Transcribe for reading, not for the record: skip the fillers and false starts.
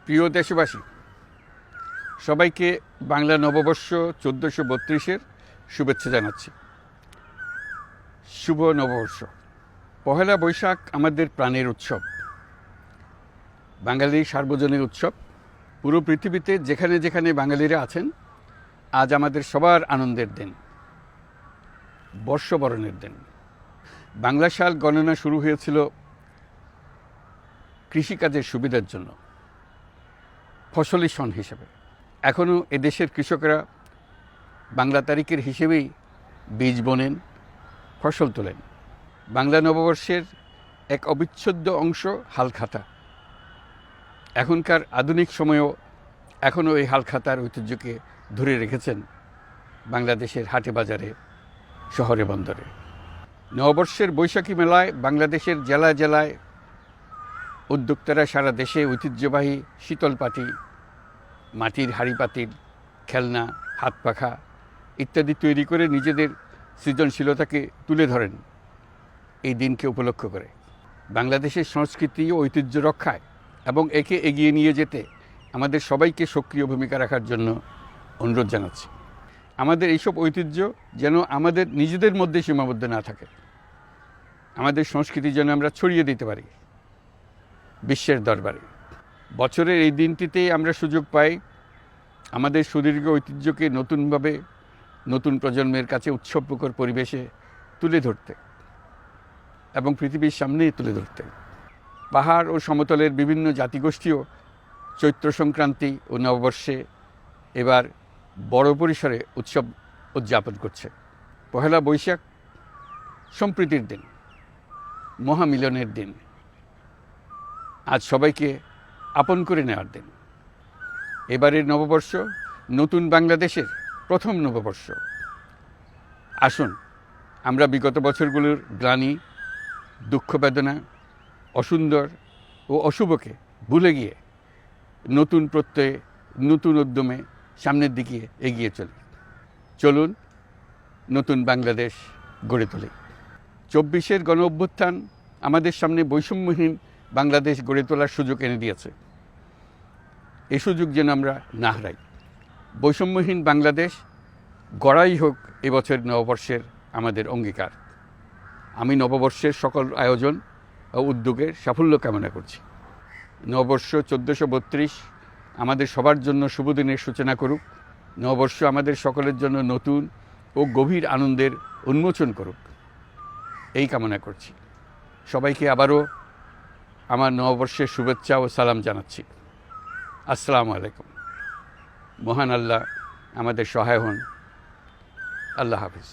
প্রিয় দেশবাসী, সবাইকে বাংলা নববর্ষ 1432-এর শুভেচ্ছা জানাচ্ছি। শুভ নববর্ষ। পহেলা বৈশাখ আমাদের প্রাণের উৎসব, বাঙালির সার্বজনীন উৎসব। পুরো পৃথিবীতে যেখানে যেখানে বাঙালিরা আছেন, আজ আমাদের সবার আনন্দের দিন, বর্ষবরণের দিন। বাংলা সাল গণনা শুরু হয়েছিল কৃষিকাজের সুবিধার জন্য, ফসলি সন হিসেবে। এখনও এদেশের কৃষকরা বাংলা তারিখের হিসেবেই বীজ বোনেন, ফসল তোলেন। বাংলা নববর্ষের এক অবিচ্ছেদ্য অংশ হালখাতা। এখনকার আধুনিক সময়েও এখনও এই হালখাতার ঐতিহ্যকে ধরে রেখেছেন বাংলাদেশের হাটে বাজারে, শহরে বন্দরে। নববর্ষের বৈশাখী মেলায় বাংলাদেশের জেলায় জেলায় উদ্যোক্তারা সারা দেশে ঐতিহ্যবাহী শীতল পাটি, মাটির হাঁড়ি পাতিল, খেলনা, হাত পাখা ইত্যাদি তৈরি করে নিজেদের সৃজনশীলতাকে তুলে ধরেন এই দিনকে উপলক্ষ করে। বাংলাদেশের সংস্কৃতি ও ঐতিহ্য রক্ষায় এবং একে এগিয়ে নিয়ে যেতে আমাদের সবাইকে সক্রিয় ভূমিকা রাখার জন্য অনুরোধ জানাচ্ছি। আমাদের এইসব ঐতিহ্য যেন আমাদের নিজেদের মধ্যে সীমাবদ্ধ না থাকে, আমাদের সংস্কৃতি যেন আমরা ছড়িয়ে দিতে পারি বিশ্বের দরবারে। বছরের এই দিনটিতে আমরা সুযোগ পাই আমাদের সুদীর্ঘ ঐতিহ্যকে নতুনভাবে নতুন প্রজন্মের কাছে উৎসবমুখর পরিবেশে তুলে ধরতে এবং পৃথিবীর সামনেই তুলে ধরতে। পাহাড় ও সমতলের বিভিন্ন জাতিগোষ্ঠীও চৈত্র সংক্রান্তি ও নববর্ষে এবার বড় পরিসরে উৎসব উদযাপন করছে। পহেলা বৈশাখ সম্প্রীতির দিন, মহামিলনের দিন, আজ সবাইকে আপন করে নেওয়ার দিন। এবারের নববর্ষ নতুন বাংলাদেশের প্রথম নববর্ষ। আসুন আমরা বিগত বছরগুলোর গ্লানি, দুঃখ, বেদনা, অসুন্দর ও অশুভকে ভুলে গিয়ে নতুন প্রত্যয়ে, নতুন উদ্যমে সামনের দিকে এগিয়ে চলুন নতুন বাংলাদেশ গড়ে তুলি। 24-এর গণ অভ্যুত্থান আমাদের সামনে বৈষম্যহীন বাংলাদেশ গড়ে তোলার সুযোগ এনে দিয়েছে। এই সুযোগ যেন আমরা না হারাই। বৈষম্যহীন বাংলাদেশ গড়াই হোক এবছর নববর্ষের আমাদের অঙ্গীকার। আমি নববর্ষের সকল আয়োজন ও উদ্যোগের সাফল্য কামনা করছি। নববর্ষ 1432 আমাদের সবার জন্য শুভদিনের সূচনা করুক। নববর্ষ আমাদের সকলের জন্য নতুন ও গভীর আনন্দের উন্মোচন করুক, এই কামনা করছি। সবাইকে আবারও আমার নববর্ষের শুভেচ্ছা ও সালাম জানাচ্ছি। আসসালামু আলাইকুম। মহান আল্লাহ আমাদের সহায় হন। আল্লাহ হাফিজ।